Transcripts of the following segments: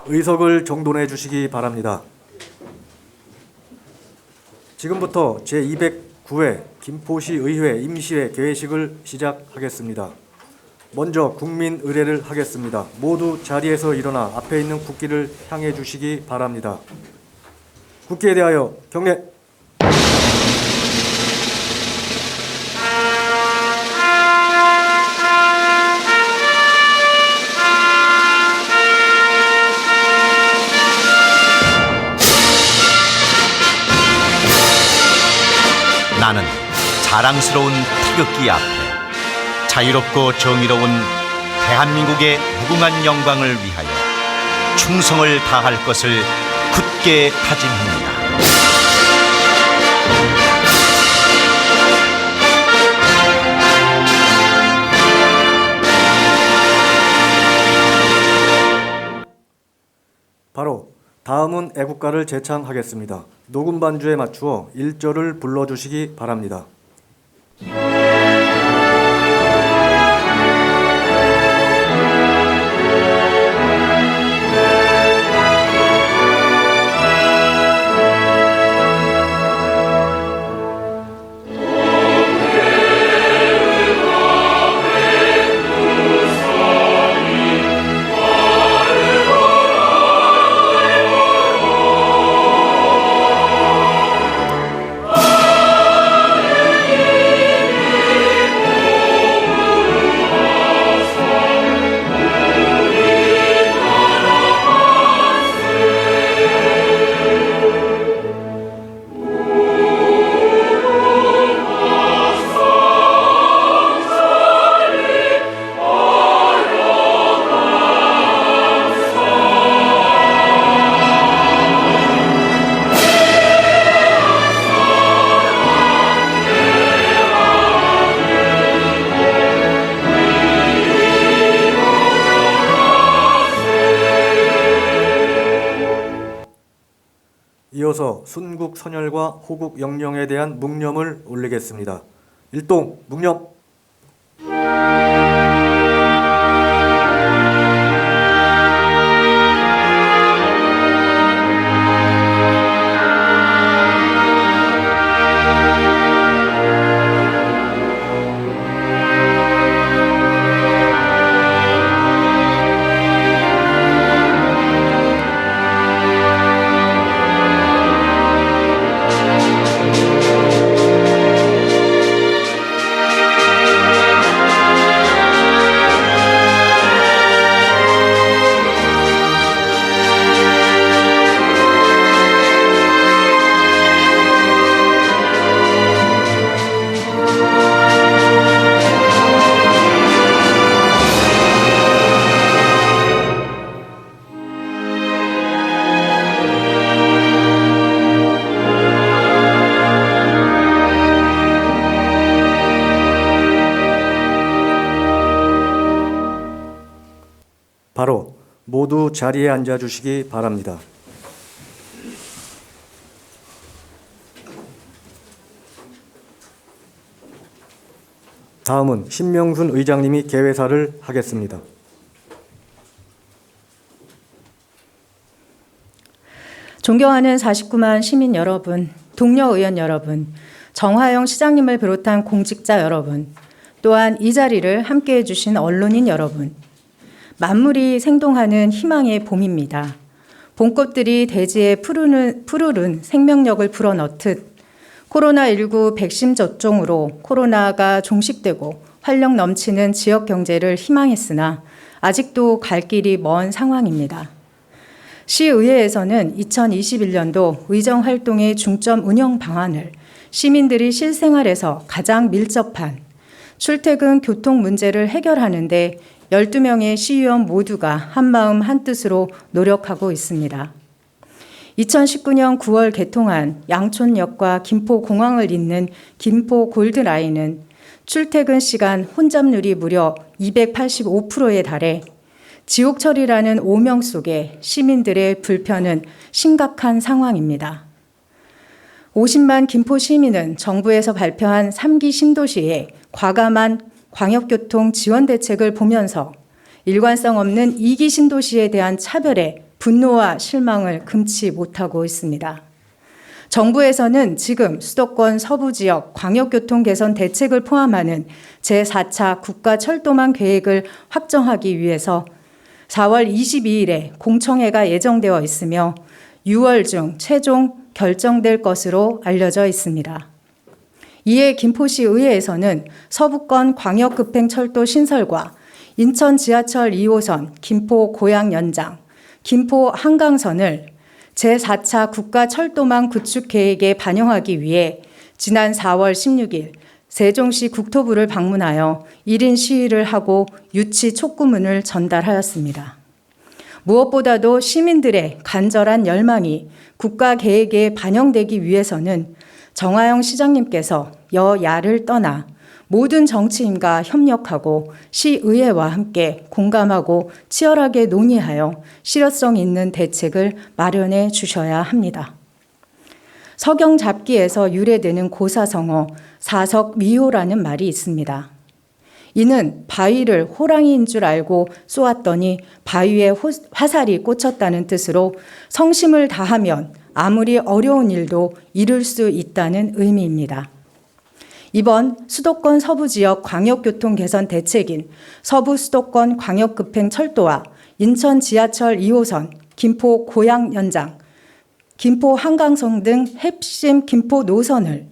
의석을 정돈해 주시기 바랍니다. 지금부터 제209회 김포시 의회 임시회 개회식을 시작하겠습니다. 먼저 국민 의례를 하겠습니다. 모두 자리에서 일어나 앞에 있는 국기를 향해 주시기 바랍니다. 국기에 대하여 경례. 나는 자랑스러운 태극기 앞에 자유롭고 정의로운 대한민국의 무궁한 영광을 위하여 충성을 다할 것을 굳게 다짐합니다. 바로 다음은 애국가를 제창하겠습니다. 녹음 반주에 맞추어 1절을 불러주시기 바랍니다. 이어서 순국 선열과 호국 영령에 대한 묵념을 올리겠습니다. 일동 묵념. 바로 모두 자리에 앉아 주시기 바랍니다. 다음은 신명순 의장님이 개회사를 하겠습니다. 존경하는 49만 시민 여러분, 동료 의원 여러분, 정화영 시장님을 비롯한 공직자 여러분, 또한 이 자리를 함께해 주신 언론인 여러분, 만물이 생동하는 희망의 봄입니다. 봄꽃들이 대지에 푸르른 생명력을 불어넣듯 코로나19 백신 접종으로 코로나가 종식되고 활력 넘치는 지역 경제를 희망했으나 아직도 갈 길이 먼 상황입니다. 시의회에서는 2021년도 의정활동의 중점 운영 방안을 시민들이 실생활에서 가장 밀접한 출퇴근 교통 문제를 해결하는 데 12명의 시의원 모두가 한마음 한뜻으로 노력하고 있습니다. 2019년 9월 개통한 양촌역과 김포공항을 잇는 김포 골드라인은 출퇴근 시간 혼잡률이 무려 285%에 달해 지옥철이라는 오명 속에 시민들의 불편은 심각한 상황입니다. 50만 김포 시민은 정부에서 발표한 3기 신도시에 과감한 광역교통 지원 대책을 보면서 일관성 없는 2기 신도시에 대한 차별에 분노와 실망을 금치 못하고 있습니다. 정부에서는 지금 수도권 서부 지역 광역교통 개선 대책을 포함하는 제4차 국가철도망 계획을 확정하기 위해서 4월 22일에 공청회가 예정되어 있으며 6월 중 최종 결정될 것으로 알려져 있습니다. 이에 김포시 의회에서는 서부권 광역급행철도 신설과 인천 지하철 2호선 김포 고양 연장, 김포 한강선을 제4차 국가철도망 구축 계획에 반영하기 위해 지난 4월 16일 세종시 국토부를 방문하여 1인 시위를 하고 유치 촉구문을 전달하였습니다. 무엇보다도 시민들의 간절한 열망이 국가 계획에 반영되기 위해서는 정화영 시장님께서 여야를 떠나 모든 정치인과 협력하고 시의회와 함께 공감하고 치열하게 논의하여 실효성 있는 대책을 마련해 주셔야 합니다. 서경잡기에서 유래되는 고사성어 사석미호라는 말이 있습니다. 이는 바위를 호랑이인 줄 알고 쏘았더니 바위에 화살이 꽂혔다는 뜻으로 성심을 다하면 아무리 어려운 일도 이룰 수 있다는 의미입니다. 이번 수도권 서부 지역 광역교통 개선 대책인 서부 수도권 광역급행철도와 인천 지하철 2호선, 김포 고양 연장, 김포 한강선 등 핵심 김포 노선을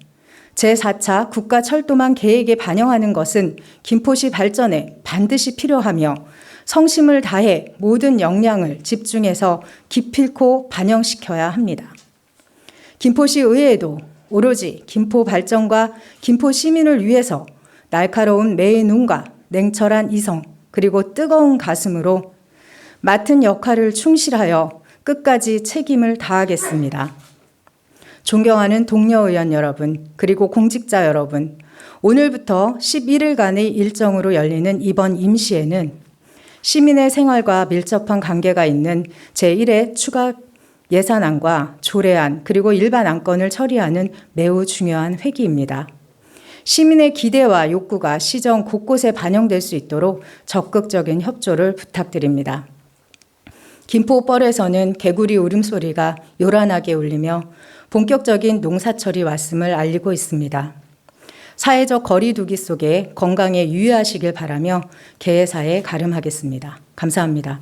제4차 국가철도망 계획에 반영하는 것은 김포시 발전에 반드시 필요하며 성심을 다해 모든 역량을 집중해서 기필코 반영시켜야 합니다. 김포시 의회에도 오로지 김포 발전과 김포 시민을 위해서 날카로운 매의 눈과 냉철한 이성 그리고 뜨거운 가슴으로 맡은 역할을 충실하여 끝까지 책임을 다하겠습니다. 존경하는 동료 의원 여러분 그리고 공직자 여러분, 오늘부터 11일간의 일정으로 열리는 이번 임시회는 시민의 생활과 밀접한 관계가 있는 제1회 추가 예산안과 조례안 그리고 일반 안건을 처리하는 매우 중요한 회기입니다. 시민의 기대와 욕구가 시정 곳곳에 반영될 수 있도록 적극적인 협조를 부탁드립니다. 김포벌에서는 개구리 울음소리가 요란하게 울리며 본격적인 농사철이 왔음을 알리고 있습니다. 사회적 거리 두기 속에 건강에 유의하시길 바라며 개회사에 가름하겠습니다. 감사합니다.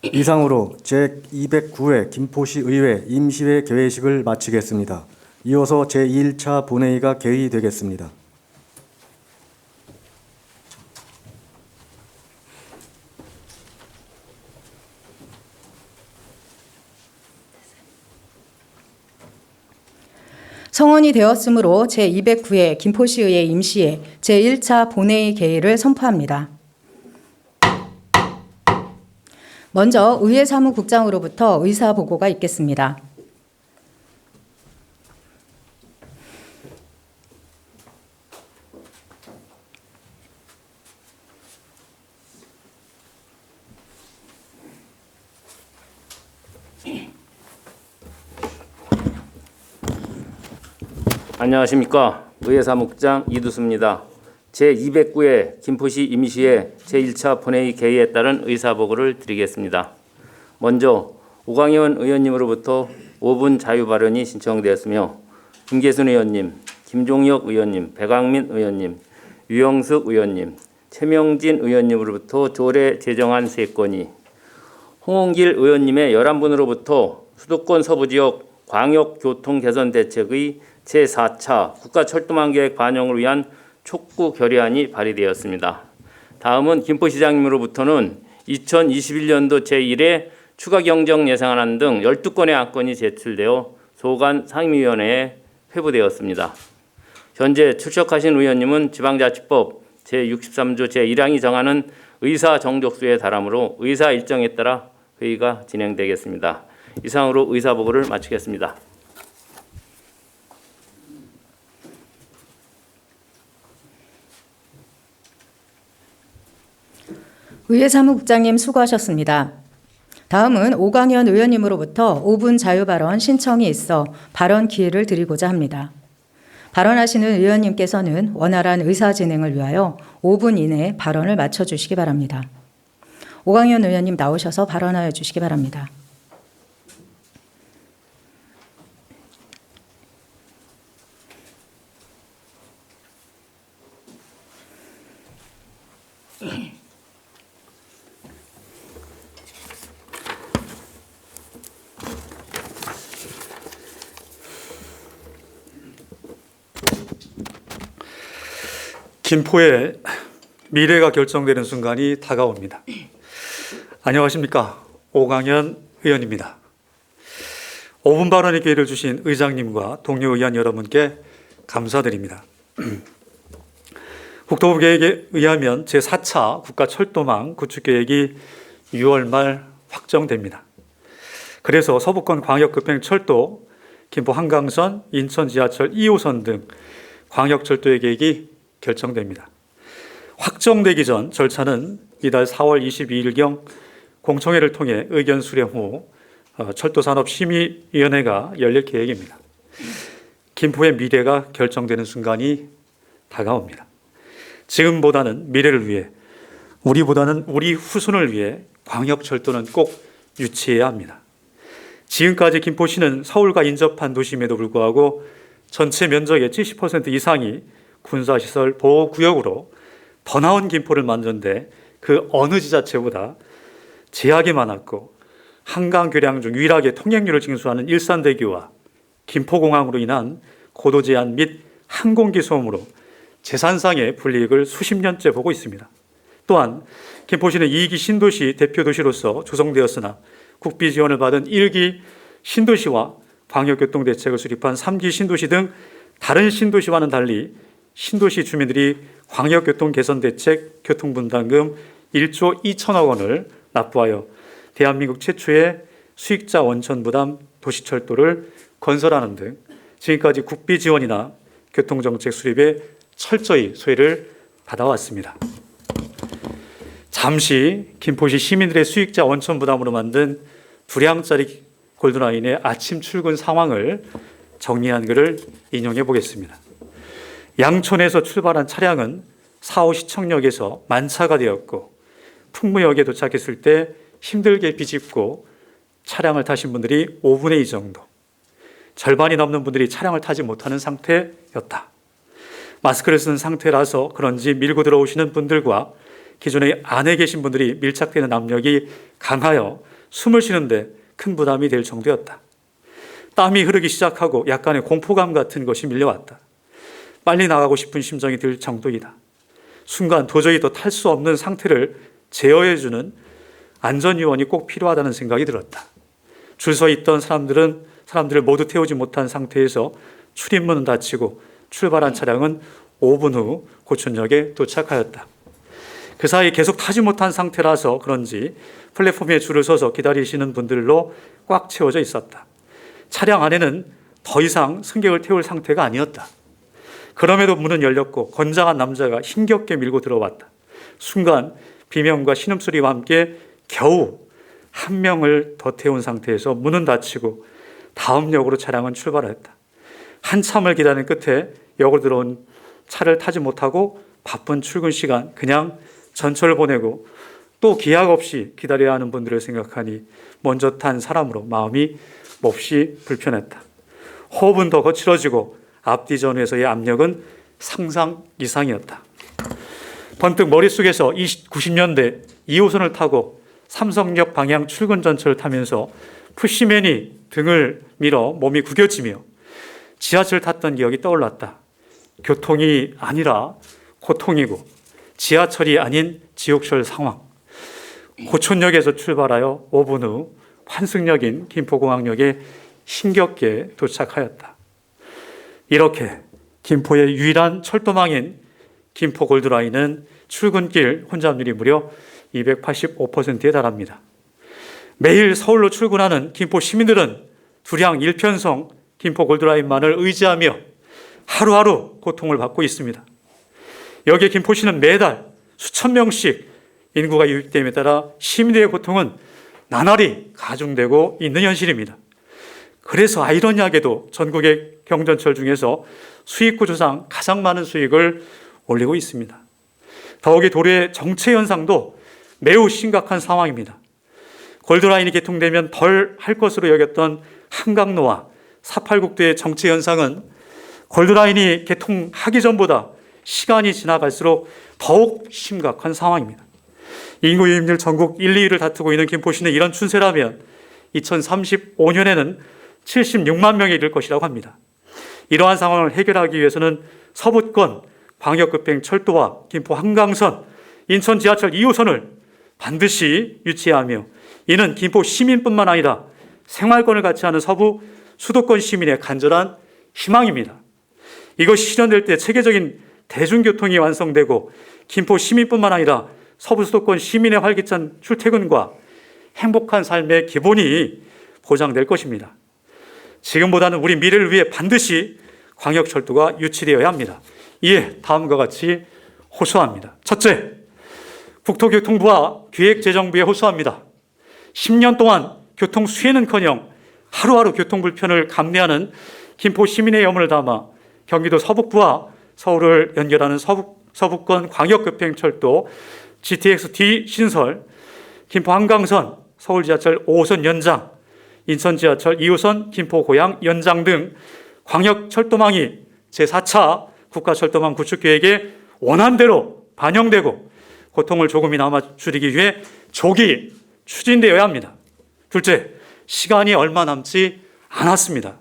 이상으로 제209회 김포시 의회 임시회 개회식을 마치겠습니다. 이어서 제2차 본회의가 개의되겠습니다. 성원이 되었으므로 제209회 김포시의회 임시회 제1차 본회의 개의를 선포합니다. 먼저 의회사무국장으로부터 의사보고가 있겠습니다. 안녕하십니까. 의회사무국장 이두수입니다. 제209회 김포시 임시회 제1차 본회의 개의에 따른 의사보고를 드리겠습니다. 먼저 오광현 의원님으로부터 5분 자유발언이 신청되었으며 김계순 의원님, 김종혁 의원님, 배광민 의원님, 유영숙 의원님, 최명진 의원님으로부터 조례 제정안 3건이, 홍원길 의원님의 11분으로부터 수도권 서부지역 광역교통개선대책의 제4차 국가철도망 계획 반영을 위한 촉구 결의안이 발의되었습니다. 다음은 김포시장님으로부터는 2021년도 제1회 추가 경정 예산안 등 12건의 안건이 제출되어 소관 상임위원회에 회부되었습니다. 현재 출석하신 의원님은 지방자치법 제63조 제1항이 정하는 의사 정족수에 달하므로 의사 일정에 따라 회의가 진행되겠습니다. 이상으로 의사보고를 마치겠습니다. 의회사무국장님 수고하셨습니다. 다음은 오광현 의원님으로부터 5분 자유발언 신청이 있어 발언 기회를 드리고자 합니다. 발언하시는 의원님께서는 원활한 의사 진행을 위하여 5분 이내에 발언을 마쳐 주시기 바랍니다. 오광현 의원님 나오셔서 발언하여 주시기 바랍니다. 김포의 미래가 결정되는 순간이 다가옵니다. 안녕하십니까. 오광현 의원입니다. 5분 발언의 기회를 주신 의장님과 동료 의원 여러분께 감사드립니다. 국토부 계획에 의하면 제4차 국가철도망 구축계획이 6월 말 확정됩니다. 그래서 서부권 광역급행철도, 김포 한강선, 인천 지하철 2호선 등 광역철도의 계획이 결정됩니다. 확정되기 전 절차는 이달 4월 22일경 공청회를 통해 의견 수렴 후 철도산업심의위원회가 열릴 계획입니다. 김포의 미래가 결정되는 순간이 다가옵니다. 지금보다는 미래를 위해, 우리보다는 우리 후손을 위해 광역철도는 꼭 유치해야 합니다. 지금까지 김포시는 서울과 인접한 도심에도 불구하고 전체 면적의 70% 이상이 군사시설 보호구역으로 더 나은 김포를 만드는데 그 어느 지자체보다 제약이 많았고, 한강 교량 중 유일하게 통행료를 징수하는 일산대교와 김포공항으로 인한 고도 제한 및 항공기 소음으로 재산상의 불이익을 수십 년째 보고 있습니다. 또한 김포시는 2기 신도시 대표도시로서 조성되었으나 국비 지원을 받은 1기 신도시와 광역교통대책을 수립한 3기 신도시 등 다른 신도시와는 달리 신도시 주민들이 광역교통개선대책 교통분담금 1조 2천억 원을 납부하여 대한민국 최초의 수익자 원천부담 도시철도를 건설하는 등 지금까지 국비 지원이나 교통정책 수립에 철저히 소외를 받아왔습니다. 잠시 김포시 시민들의 수익자 원천부담으로 만든 두량짜리 골드라인의 아침 출근 상황을 정리한 글을 인용해 보겠습니다. 양촌에서 출발한 차량은 4호 시청역에서 만차가 되었고, 풍무역에 도착했을 때 힘들게 비집고 차량을 타신 분들이 5분의 2 정도, 절반이 넘는 분들이 차량을 타지 못하는 상태였다. 마스크를 쓴 상태라서 그런지 밀고 들어오시는 분들과 기존에 안에 계신 분들이 밀착되는 압력이 강하여 숨을 쉬는데 큰 부담이 될 정도였다. 땀이 흐르기 시작하고 약간의 공포감 같은 것이 밀려왔다. 빨리 나가고 싶은 심정이 들 정도이다. 순간 도저히 더 탈 수 없는 상태를 제어해주는 안전요원이 꼭 필요하다는 생각이 들었다. 줄 서 있던 사람들을 모두 태우지 못한 상태에서 출입문은 닫히고 출발한 차량은 5분 후 고촌역에 도착하였다. 그 사이 계속 타지 못한 상태라서 그런지 플랫폼에 줄을 서서 기다리시는 분들로 꽉 채워져 있었다. 차량 안에는 더 이상 승객을 태울 상태가 아니었다. 그럼에도 문은 열렸고 건장한 남자가 힘겹게 밀고 들어왔다. 순간 비명과 신음소리와 함께 겨우 한 명을 더 태운 상태에서 문은 닫히고 다음 역으로 차량은 출발했다. 한참을 기다린 끝에 역으로 들어온 차를 타지 못하고 바쁜 출근 시간 그냥 전철을 보내고 또 기약 없이 기다려야 하는 분들을 생각하니 먼저 탄 사람으로 마음이 몹시 불편했다. 호흡은 더 거칠어지고 앞뒤 전후에서의 압력은 상상 이상이었다. 번뜩 머릿속에서 90년대 2호선을 타고 삼성역 방향 출근 전철을 타면서 푸시맨이 등을 밀어 몸이 구겨지며 지하철 탔던 기억이 떠올랐다. 교통이 아니라 고통이고 지하철이 아닌 지옥철 상황. 고촌역에서 출발하여 5분 후 환승역인 김포공항역에 힘겹게 도착하였다. 이렇게 김포의 유일한 철도망인 김포 골드라인은 출근길 혼잡률이 무려 285%에 달합니다. 매일 서울로 출근하는 김포 시민들은 두량 1편성 김포 골드라인만을 의지하며 하루하루 고통을 받고 있습니다. 여기에 김포시는 매달 수천 명씩 인구가 유입됨에 따라 시민들의 고통은 나날이 가중되고 있는 현실입니다. 그래서 아이러니하게도 전국의 경전철 중에서 수익 구조상 가장 많은 수익을 올리고 있습니다. 더욱이 도로의 정체 현상도 매우 심각한 상황입니다. 골드라인이 개통되면 덜 할 것으로 여겼던 한강로와 486도의 정체 현상은 골드라인이 개통하기 전보다 시간이 지나갈수록 더욱 심각한 상황입니다. 인구 유입률 전국 1, 2위를 다투고 있는 김포시는 이런 추세라면 2035년에는 76만 명에 이를 것이라고 합니다. 이러한 상황을 해결하기 위해서는 서부권 광역급행 철도와 김포 한강선, 인천 지하철 2호선을 반드시 유치해야 하며, 이는 김포 시민뿐만 아니라 생활권을 갖지 않은 서부 수도권 시민의 간절한 희망입니다. 이것이 실현될 때 체계적인 대중교통이 완성되고 김포 시민뿐만 아니라 서부 수도권 시민의 활기찬 출퇴근과 행복한 삶의 기본이 보장될 것입니다. 지금보다는 우리 미래를 위해 반드시 광역철도가 유치되어야 합니다. 이에 다음과 같이 호소합니다. 첫째, 국토교통부와 기획재정부에 호소합니다. 10년 동안 교통 수혜는커녕 하루하루 교통 불편을 감내하는 김포 시민의 염원을 담아 경기도 서북부와 서울을 연결하는 서북권 광역급행철도 GTX-D 신설, 김포 한강선, 서울 지하철 5호선 연장, 인천 지하철 2호선 김포 고양 연장 등 광역철도망이 제4차 국가철도망 구축계획에 원안대로 반영되고 고통을 조금이나마 줄이기 위해 조기 추진되어야 합니다. 둘째, 시간이 얼마 남지 않았습니다.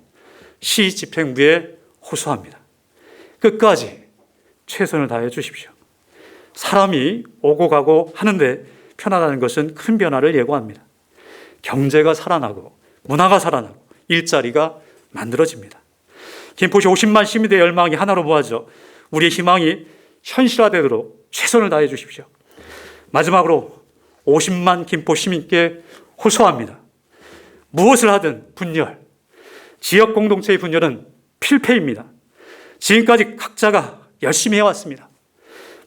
시 집행부에 호소합니다. 끝까지 최선을 다해 주십시오. 사람이 오고 가고 하는데 편하다는 것은 큰 변화를 예고합니다. 경제가 살아나고 문화가 살아나고 일자리가 만들어집니다. 김포시 50만 시민들의 열망이 하나로 모아져 우리의 희망이 현실화되도록 최선을 다해 주십시오. 마지막으로 50만 김포 시민께 호소합니다. 무엇을 하든 분열, 지역 공동체의 분열은 필패입니다. 지금까지 각자가 열심히 해왔습니다.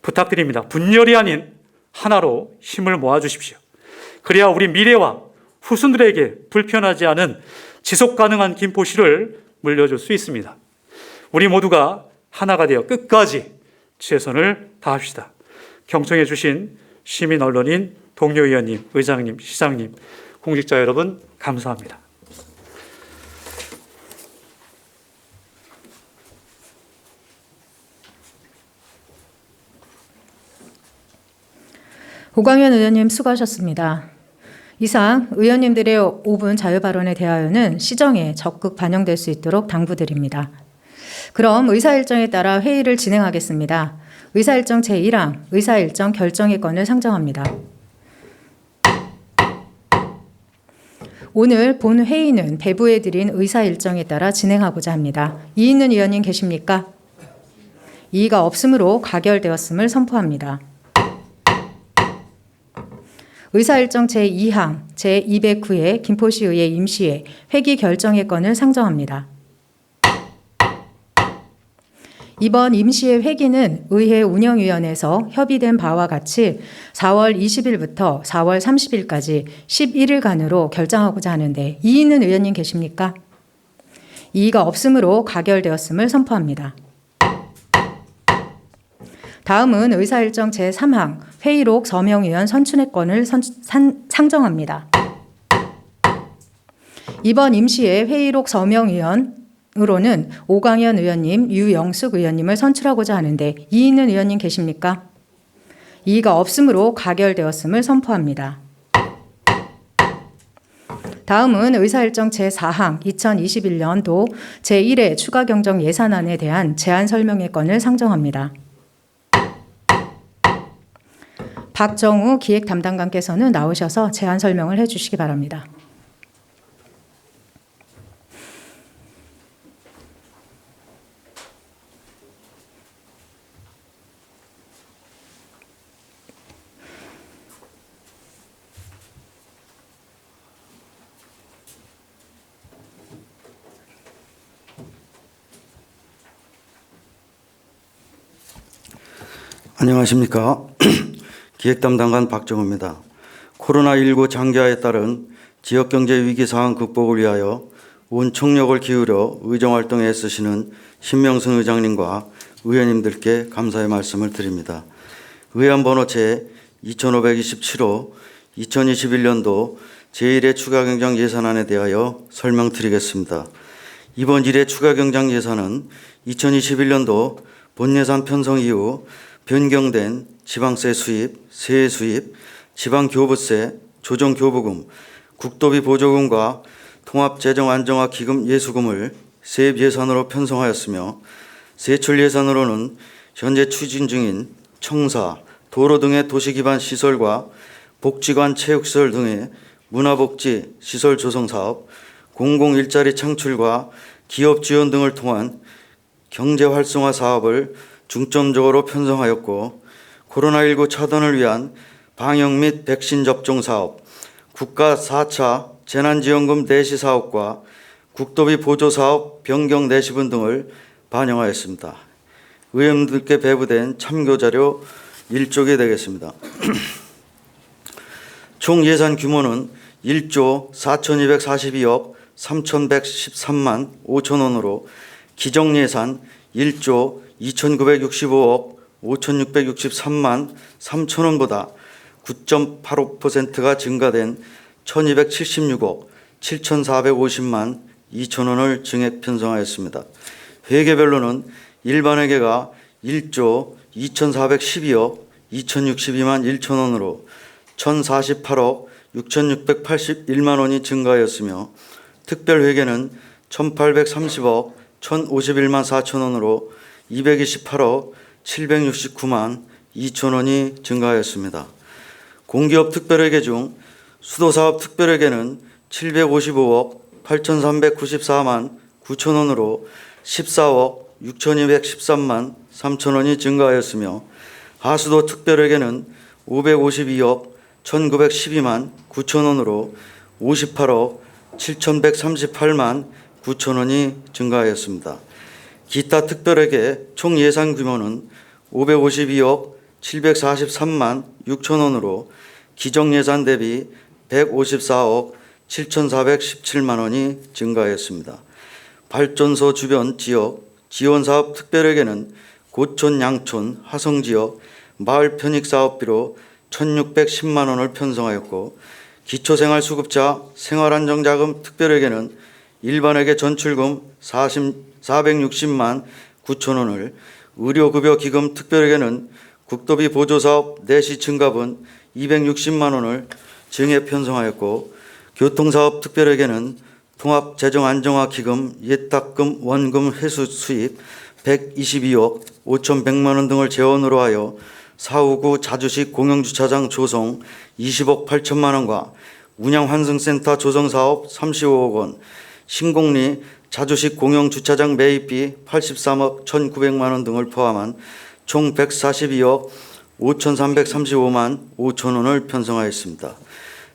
부탁드립니다. 분열이 아닌 하나로 힘을 모아주십시오. 그래야 우리 미래와 후손들에게 불편하지 않은 지속 가능한 김포시를 물려줄 수 있습니다. 우리 모두가 하나가 되어 끝까지 최선을 다합시다. 경청해 주신 시민 언론인 동료 의원님, 의장님, 시장님, 공직자 여러분 감사합니다. 오광현 의원님 수고하셨습니다. 이상 의원님들의 5분 자유발언에 대하여는 시정에 적극 반영될 수 있도록 당부드립니다. 그럼 의사일정에 따라 회의를 진행하겠습니다. 의사일정 제1항 의사일정 결정의 건을 상정합니다. 오늘 본 회의는 배부해드린 의사일정에 따라 진행하고자 합니다. 이의 있는 의원님 계십니까? 이의가 없으므로 가결되었음을 선포합니다. 의사일정 제2항 제209회 김포시의회 임시회 회기 결정의 건을 상정합니다. 이번 임시회 회기는 의회 운영위원회에서 협의된 바와 같이 4월 20일부터 4월 30일까지 11일간으로 결정하고자 하는데 이의 있는 의원님 계십니까? 이의가 없으므로 가결되었음을 선포합니다. 다음은 의사일정 제3항 회의록 서명위원 선출의 건을 상정합니다. 이번 임시회 회의록 서명위원으로는 오광현 의원님, 유영숙 의원님을 선출하고자 하는데 이의 있는 의원님 계십니까? 이의가 없으므로 가결되었음을 선포합니다. 다음은 의사일정 제4항 2021년도 제1회 추가경정 예산안에 대한 제안 설명의 건을 상정합니다. 박정우 기획 담당관께서는 나오셔서 제안 설명을 해주시기 바랍니다. 안녕하십니까. 기획담당관 박정우입니다. 코로나19 장기화에 따른 지역경제 위기 상황 극복을 위하여 온 총력을 기울여 의정활동에 애쓰시는 신명순 의장님과 의원님들께 감사의 말씀을 드립니다. 의안 번호 제 2527호 2021년도 제1회 추가경정 예산안에 대하여 설명드리겠습니다. 이번 1회 추가경정 예산은 2021년도 본예산 편성 이후 변경된 지방세 수입, 세액 수입, 지방교부세, 조정교부금, 국도비 보조금과 통합재정안정화기금 예수금을 세입 예산으로 편성하였으며 세출 예산으로는 현재 추진 중인 청사, 도로 등의 도시기반 시설과 복지관 체육시설 등의 문화복지 시설 조성 사업, 공공일자리 창출과 기업 지원 등을 통한 경제 활성화 사업을 중점적으로 편성하였고 코로나19 차단을 위한 방역 및 백신 접종 사업, 국가 4차 재난지원금 내시 사업과 국도비 보조 사업 변경 내시분 등을 반영하였습니다. 의원님들께 배부된 참고자료 1쪽이 되겠습니다. 총 예산 규모는 1조 4,242억 3,113만 5천 원으로 기정예산 1조 2,965억 5,663만 3천 원보다 9.85%가 증가된 1,276억 7,450만 2천 원을 증액 편성하였습니다. 회계별로는 일반회계가 1조 2,412억 2,062만 1천 원으로 1,048억 6,681만 원이 증가하였으며 특별회계는 1,830억 1,051만 4천 원으로 228억 769만 2천 원이 증가하였습니다. 공기업 특별회계 중 수도사업 특별회계는 755억 8,394만 9천 원으로 14억 6,213만 3천 원이 증가하였으며 하수도 특별회계는 552억 1,912만 9천 원으로 58억 7,138만 9천 원이 증가하였습니다. 기타 특별회계 총 예산 규모는 552억 743만 6천 원으로 기정예산 대비 154억 7,417만 원이 증가하였습니다. 발전소 주변 지역 지원사업 특별회계는 고촌, 양촌, 화성지역 마을 편익사업비로 1,610만 원을 편성하였고 기초생활수급자 생활안정자금 특별회계는 일반회계 전출금 460만 9천 원을 의료급여기금 특별회계는 국도비 보조사업 내시 증가분 260만 원을 증액 편성하였고 교통사업 특별회계는 통합재정안정화기금 예탁금 원금 회수 수입 122억 5,100만 원 등을 재원으로 하여 사후구 자주식 공영주차장 조성 20억 8천만 원과 운양환승센터 조성사업 35억 원, 신공리 자주식 공영주차장 매입비 83억 1,900만 원 등을 포함한 총 142억 5,335만 5천 원을 편성하였습니다.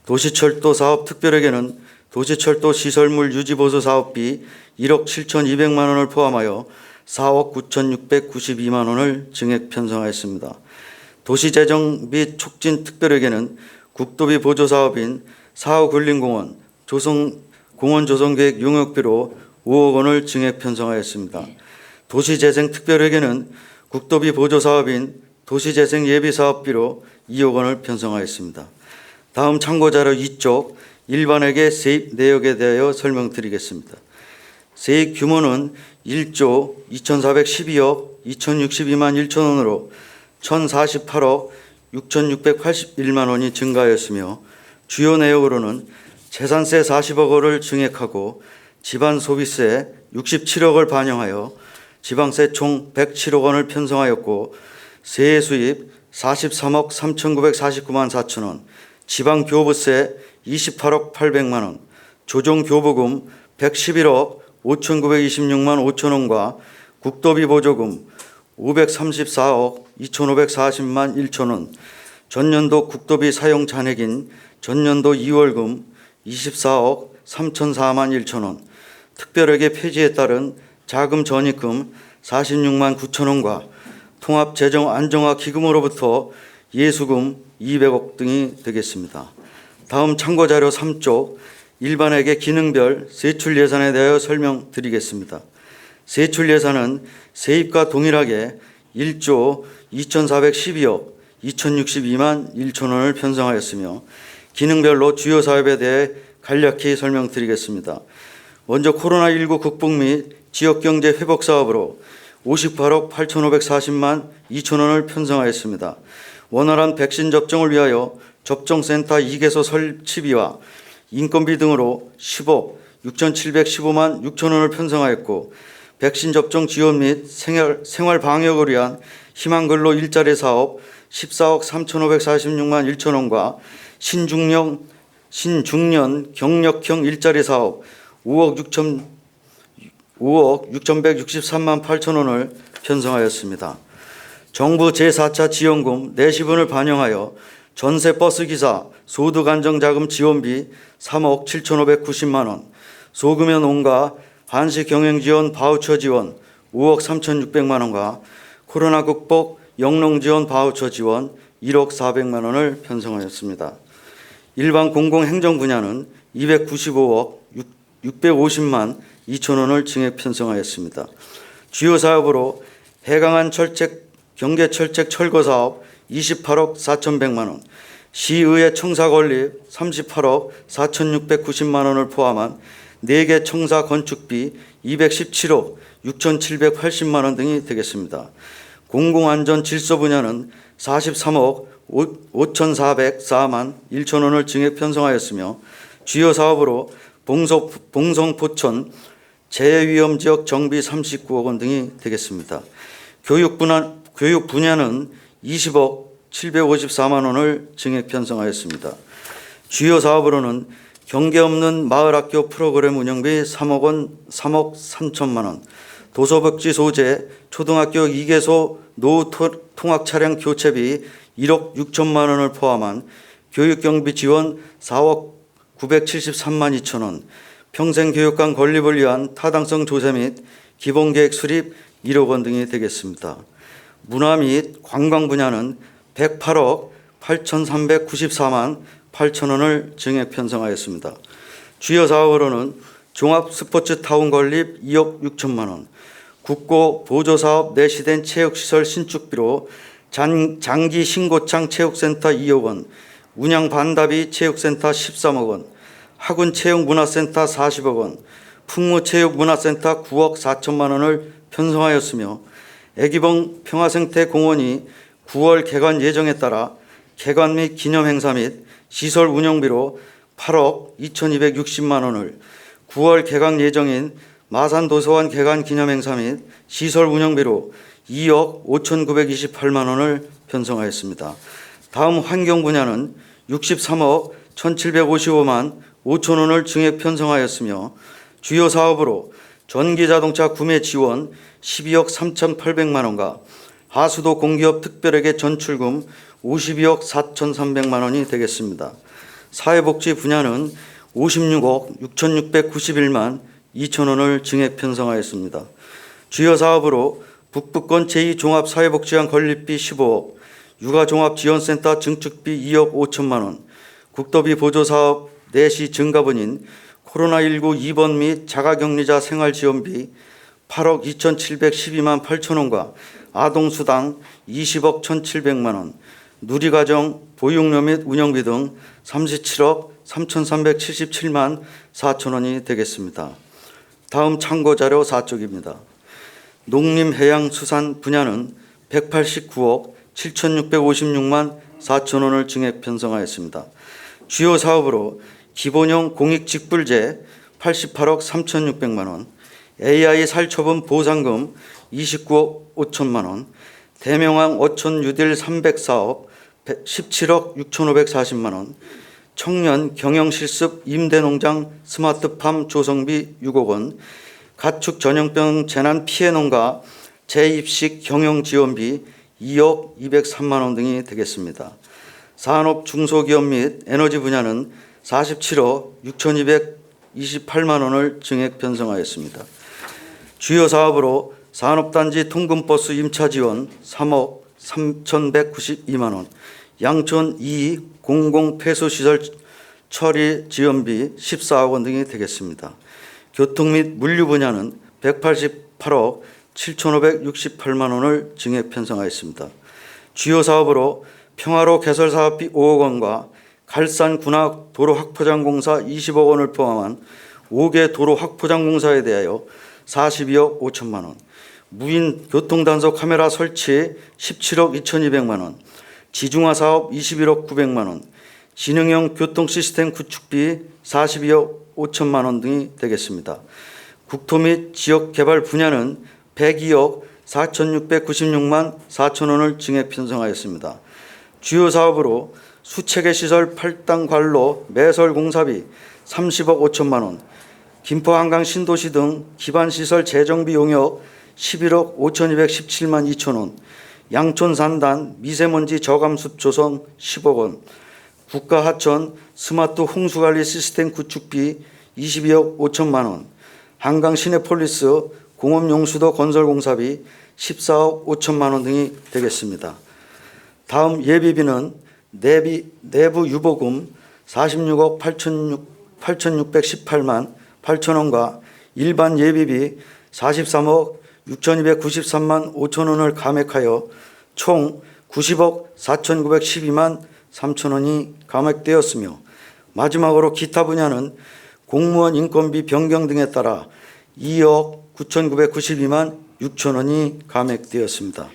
도시철도 사업 특별회계는 도시철도 시설물 유지보수 사업비 1억 7,200만 원을 포함하여 4억 9,692만 원을 증액 편성하였습니다. 도시재정 및 촉진 특별회계는 국도비 보조 사업인 사후근린공원 공원 조성계획 용역비로 5억 원을 증액 편성하였습니다. 도시재생 특별회계는 국도비 보조 사업인 도시재생 예비사업비로 2억 원을 편성하였습니다. 다음 참고자료 2쪽 일반회계 세입 내역에 대하여 설명드리겠습니다. 세입 규모는 1조 2,412억 2,062만 1천 원으로 1,048억 6,681만 원이 증가하였으며 주요 내역으로는 재산세 40억 원을 증액하고 지방소비세 67억을 반영하여 지방세 총 107억 원을 편성하였고 세액 수입 43억 3,949만 4천 원, 지방교부세 28억 800만 원, 조정교부금 111억 5,926만 5천 원과 국도비 보조금 534억 2,540만 1천 원, 전년도 국도비 사용 잔액인 전년도 2월금 24억 3,004만 1천 원, 특별회계 폐지에 따른 자금 전입금 46만 9천 원과 통합재정안정화기금으로부터 예수금 200억 등이 되겠습니다. 다음 참고자료 3쪽 일반에게 기능별 세출 예산에 대하여 설명드리겠습니다. 세출 예산은 세입과 동일하게 1조 2,412억 2,062만 1천 원을 편성하였으며 기능별로 주요 사업에 대해 간략히 설명드리겠습니다. 먼저 코로나19 극복 및 지역경제 회복 사업으로 58억 8,540만 2천 원을 편성하였습니다. 원활한 백신 접종을 위하여 접종센터 2개소 설치비와 인건비 등으로 10억 6,715만 6천 원을 편성하였고 백신 접종 지원 및 생활 방역을 위한 희망근로 일자리 사업 14억 3,546만 1천 원과 신중년 경력형 일자리 사업 5억 6,163만 8천 원을 편성하였습니다. 정부 제4차 지원금 내시분을 반영하여 전세 버스기사 소득안정자금 지원비 3억 7,590만 원, 소규모 농가 한식 경영 지원 바우처 지원 5억 3,600만 원과 코로나 극복 영농 지원 바우처 지원 1억 400만 원을 편성하였습니다. 일반 공공행정 분야는 295억 650만 2천 원을 증액 편성하였습니다. 주요 사업으로 해강안 철책 경계철책 철거 사업 28억 4,100만 원, 시의회 청사 건립 38억 4,690만 원을 포함한 4개 청사 건축비 217억 6,780만 원 등이 되겠습니다. 공공안전 질서 분야는 43억 5,404만 1천 원을 증액 편성하였으며 주요 사업으로 봉성 포천 재해위험지역 정비 39억 원 등이 되겠습니다. 교육 분야는 20억 754만 원을 증액 편성하였습니다. 주요 사업으로는 경계 없는 마을학교 프로그램 운영비 3억 3천만 원, 도서복지 소재 초등학교 2개소 노후 통학 차량 교체비 1억 6천만 원을 포함한 교육경비 지원 4억 973만 2천 원, 평생교육관 건립을 위한 타당성 조사 및 기본계획 수립 1억 원 등이 되겠습니다. 문화 및 관광 분야는 108억 8,394만 8천 원을 증액 편성하였습니다. 주요 사업으로는 종합스포츠타운 건립 2억 6천만 원, 국고 보조사업 내시된 체육시설 신축비로 장기 신고창 체육센터 2억 원, 운양 반다비 체육센터 13억 원, 학군 체육문화센터 40억 원, 풍무체육문화센터 9억 4천만 원을 편성하였으며 애기봉 평화생태공원이 9월 개관 예정에 따라 개관 및 기념행사 및 시설 운영비로 8억 2,260만 원을 9월 개관 예정인 마산도서관 개관 기념행사 및 시설 운영비로 2억 5,928만 원을 편성하였습니다. 다음 환경 분야는 63억 1,755만 5천 원을 증액 편성하였으며 주요 사업으로 전기자동차 구매 지원 12억 3,800만 원과 하수도 공기업 특별회계 전출금 52억 4,300만 원이 되겠습니다. 사회복지 분야는 56억 6,691만 2천 원을 증액 편성하였습니다. 주요 사업으로 북부권 제2종합사회복지관 건립비 15억, 육아종합지원센터 증축비 2억 5천만 원, 국도비 보조사업 내시 증가분인 코로나19 입원 및 자가격리자 생활지원비 8억 2,712만 8천 원과 아동수당 20억 1,700만 원, 누리과정 보육료 및 운영비 등 37억 3,377만 4천 원이 되겠습니다. 다음 참고자료 4쪽입니다. 농림해양수산 분야는 189억 7,656만 4천 원을 증액 편성하였습니다. 주요 사업으로 기본형 공익직불제 88억 3,600만 원, AI 살처분 보상금 29억 5천만 원, 대명항 어촌 뉴딜 300사업 17억 6,540만 원, 청년 경영실습 임대농장 스마트팜 조성비 6억 원, 가축 전염병 재난 피해 농가 재입식 경영 지원비 2억 203만 원 등이 되겠습니다. 산업 중소기업 및 에너지 분야는 47억 6,228만 원을 증액 편성하였습니다. 주요 사업으로 산업단지 통근버스 임차 지원 3억 3,192만 원, 양촌 2 공공폐수시설 처리 지원비 14억 원 등이 되겠습니다. 교통 및 물류 분야는 188억 7,568만 원을 증액 편성하였습니다. 주요 사업으로 평화로 개설 사업비 5억 원과 갈산 군악 도로 확포장 공사 20억 원을 포함한 5개 도로 확포장 공사에 대하여 42억 5천만 원, 무인 교통 단속 카메라 설치 17억 2,200만 원, 지중화 사업 21억 900만 원, 지능형 교통 시스템 구축비 42억 5천만 원 등이 되겠습니다. 국토 및 지역 개발 분야는 102억 4,696만 4천 원을 증액 편성하였습니다. 주요 사업으로 수체계 시설 8당 관로 매설 공사비 30억 5천만 원, 김포 한강 신도시 등 기반 시설 재정비 용역 11억 5,217만 2천 원, 양촌 산단 미세먼지 저감습 조성 10억 원, 국가 하천 스마트 홍수관리 시스템 구축비 22억 5천만 원, 한강 시내폴리스 공업용수도 건설 공사비 14억 5천만 원 등이 되겠습니다. 다음 예비비는 내부 유보금 46억 8,618만 8천 원과 일반 예비비 43억 6,293만 5천 원을 감액하여 총 90억 4,912만 3천 원이 감액되었으며, 마지막으로 기타 분야는 공무원 인건비 변경 등에 따라 2억 9,992만 6천 원이 감액되었습니다.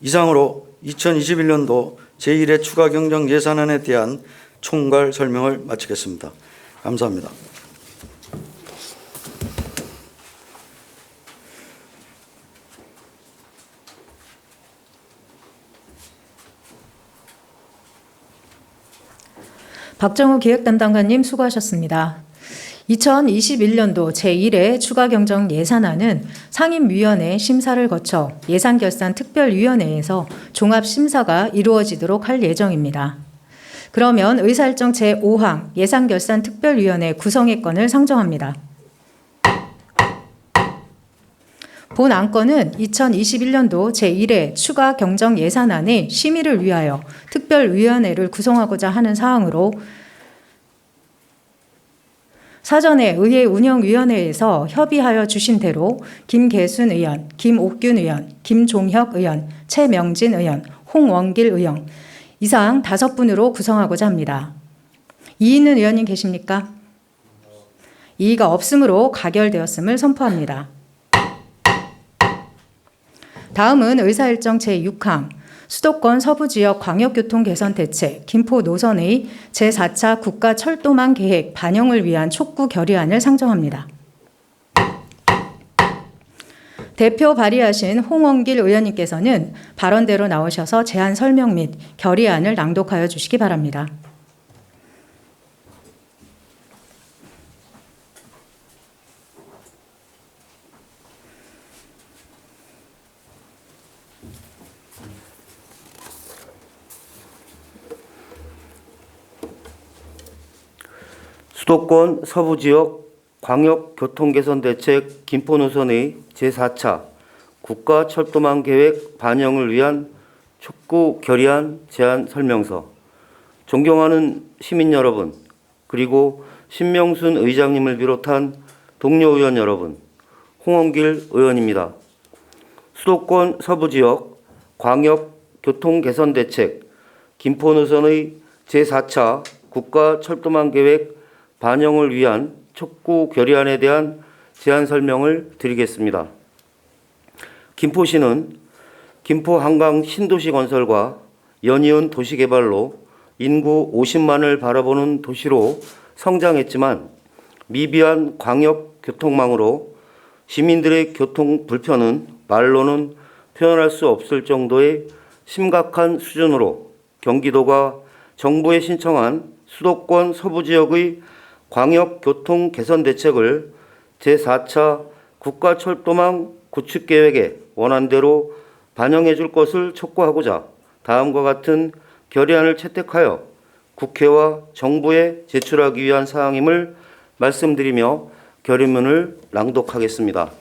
이상으로 2021년도 제1회 추가 경정 예산안에 대한 총괄 설명을 마치겠습니다. 감사합니다. 박정우 기획담당관님 수고하셨습니다. 2021년도 제1회 추가경정 예산안은 상임위원회 심사를 거쳐 예산결산특별위원회에서 종합심사가 이루어지도록 할 예정입니다. 그러면 의사일정 제5항 예산결산특별위원회 구성의 건을 상정합니다. 본 안건은 2021년도 제1회 추가경정 예산안의 심의를 위하여 특별위원회를 구성하고자 하는 사항으로 사전에 의회 운영위원회에서 협의하여 주신 대로 김계순 의원, 김옥균 의원, 김종혁 의원, 최명진 의원, 홍원길 의원 이상 5분으로 구성하고자 합니다. 이의는 의원님 계십니까? 이의가 없으므로 가결되었음을 선포합니다. 다음은 의사일정 제6항 수도권 서부지역 광역교통 개선 대책 김포 노선의 제4차 국가철도망 계획 반영을 위한 촉구 결의안을 상정합니다. 대표 발의하신 홍원길 의원님께서는 발언대로 나오셔서 제안 설명 및 결의안을 낭독하여 주시기 바랍니다. 수도권 서부지역 광역교통개선대책 김포 노선의 제4차 국가철도망 계획 반영을 위한 촉구 결의안 제안 설명서. 존경하는 시민 여러분, 그리고 신명순 의장님을 비롯한 동료 의원 여러분, 홍원길 의원입니다. 수도권 서부지역 광역교통개선대책 김포 노선의 제4차 국가철도망 계획 반영을 위한 촉구 결의안에 대한 제안 설명을 드리겠습니다. 김포시는 김포 한강 신도시 건설과 연이은 도시개발로 인구 50만을 바라보는 도시로 성장했지만 미비한 광역교통망으로 시민들의 교통 불편은 말로는 표현할 수 없을 정도의 심각한 수준으로 경기도가 정부에 신청한 수도권 서부지역의 광역교통 개선 대책을 제4차 국가철도망 구축계획에 원안대로 반영해 줄 것을 촉구하고자 다음과 같은 결의안을 채택하여 국회와 정부에 제출하기 위한 사항임을 말씀드리며 결의문을 낭독하겠습니다.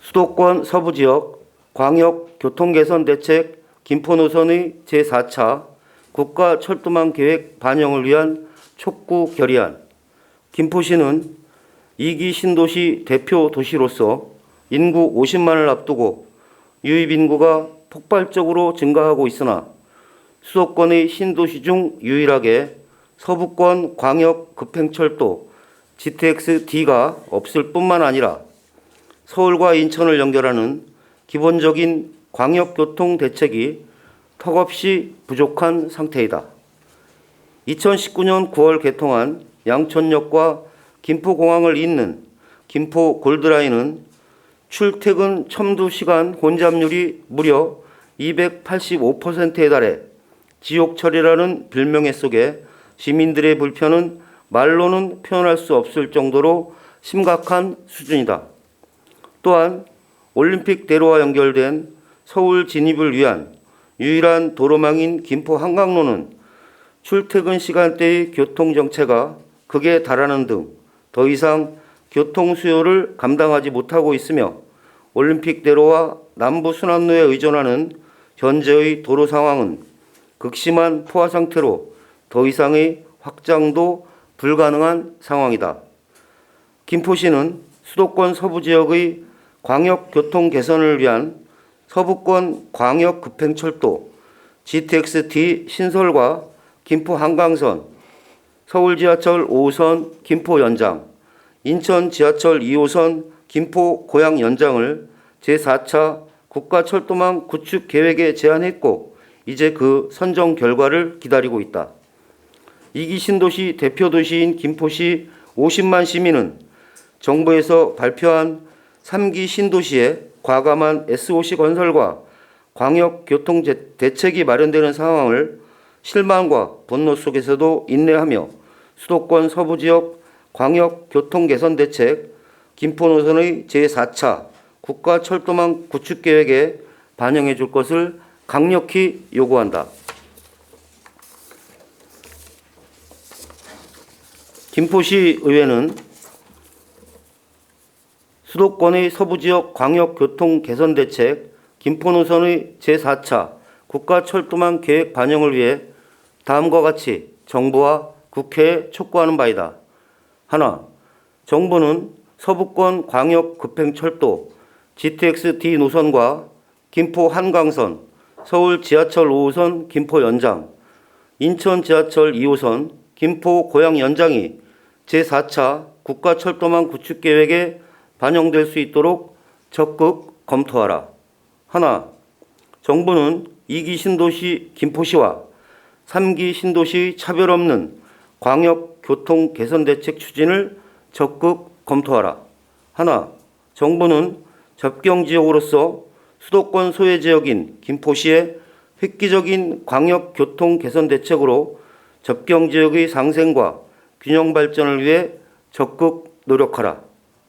수도권 서부지역 광역교통개선대책 김포 노선의 제4차 국가철도망 계획 반영을 위한 촉구 결의안. 김포시는 2기 신도시 대표 도시로서 인구 50만을 앞두고 유입 인구가 폭발적으로 증가하고 있으나 수도권의 신도시 중 유일하게 서부권 광역 급행철도 GTX-D가 없을 뿐만 아니라 서울과 인천을 연결하는 기본적인 광역교통 대책이 턱없이 부족한 상태이다. 2019년 9월 개통한 양천역과 김포공항을 잇는 김포 골드라인은 출퇴근 첨도 시간 혼잡률이 무려 285%에 달해 지옥철이라는 별명에 속에 시민들의 불편은 말로는 표현할 수 없을 정도로 심각한 수준이다. 또한 올림픽대로와 연결된 서울 진입을 위한 유일한 도로망인 김포 한강로는 출퇴근 시간대의 교통정체가 극에 달하는 등 더 이상 교통 수요를 감당하지 못하고 있으며 올림픽대로와 남부순환로에 의존하는 현재의 도로 상황은 극심한 포화 상태로 더 이상의 확장도 불가능한 상황이다. 김포시는 수도권 서부 지역의 광역교통 개선을 위한 서부권 광역급행철도 GTX-D 신설과 김포 한강선, 서울 지하철 5호선 김포 연장, 인천 지하철 2호선 김포 고양 연장을 제4차 국가철도망 구축 계획에 제안했고 이제 그 선정 결과를 기다리고 있다. 2기 신도시 대표 도시인 김포시 50만 시민은 정부에서 발표한 3기 신도시의 과감한 SOC 건설과 광역교통 대책이 마련되는 상황을 실망과 분노 속에서도 인내하며 수도권 서부지역 광역교통 개선 대책 김포 노선의 제4차 국가철도망 구축계획에 반영해 줄 것을 강력히 요구한다. 김포시 의회는 수도권의 서부지역 광역교통 개선 대책 김포 노선의 제4차 국가철도망 계획 반영을 위해 다음과 같이 정부와 국회에 촉구하는 바이다. 하나, 정부는 서부권 광역급행철도 GTX-D 노선과 김포 한강선, 서울 지하철 5호선 김포 연장, 인천 지하철 2호선 김포 고양 연장이 제4차 국가철도망 구축계획에 반영될 수 있도록 적극 검토하라. 하나, 정부는 2기 신도시 김포시와 3기 신도시 차별 없는 광역교통 개선 대책 추진을 적극 검토하라. 하나, 정부는 접경지역으로서 수도권 소외지역인 김포시의 획기적인 광역교통 개선 대책으로 접경지역의 상생과 균형 발전을 위해 적극 노력하라.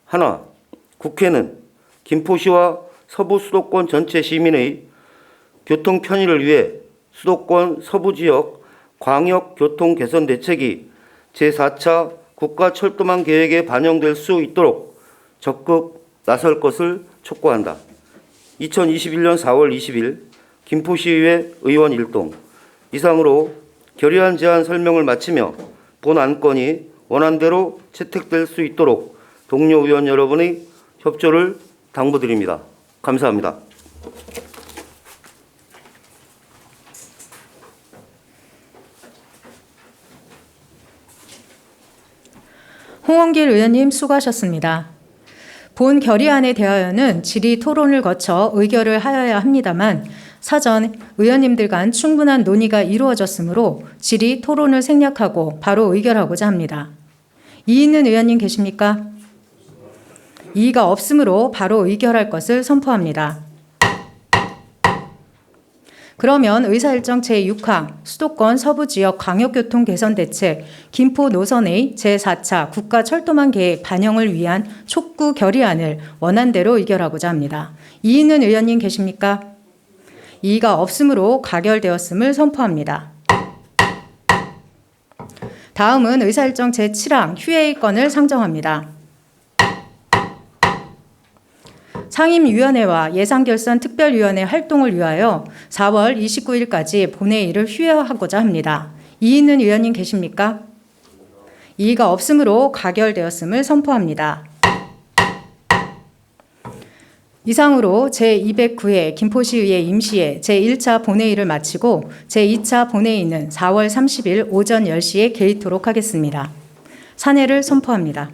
하나, 국회는 김포시와 서부 수도권 전체 시민의 교통 편의를 위해 수도권 서부지역 광역교통 개선 대책이 제4차 국가철도망 계획에 반영될 수 있도록 적극 나설 것을 촉구한다. 2021년 4월 20일 김포시의회 의원 일동. 이상으로 결의안 제안 설명을 마치며 본 안건이 원안대로 채택될 수 있도록 동료 의원 여러분의 협조를 당부드립니다. 감사합니다. 홍원길 의원님 수고하셨습니다. 본 결의안에 대하여는 질의 토론을 거쳐 의결을 하여야 합니다만 사전 의원님들 간 충분한 논의가 이루어졌으므로 질의 토론을 생략하고 바로 의결하고자 합니다. 이의 있는 의원님 계십니까? 이의가 없으므로 바로 의결할 것을 선포합니다. 그러면 의사일정 제6항 수도권 서부지역 광역교통 개선 대책 김포 노선의 제4차 국가철도망 계획 반영을 위한 촉구 결의안을 원안대로 의결하고자 합니다. 이의 있는 의원님 계십니까? 이의가 없으므로 가결되었음을 선포합니다. 다음은 의사일정 제7항 휴회의 건을 상정합니다. 상임위원회와 예산결산특별위원회 활동을 위하여 4월 29일까지 본회의를 휴회하고자 합니다. 이의 있는 의원님 계십니까? 이의가 없으므로 가결되었음을 선포합니다. 이상으로 제209회 김포시의회 임시회 제1차 본회의를 마치고 제2차 본회의는 4월 30일 오전 10시에 개의토록 하겠습니다. 산회를 선포합니다.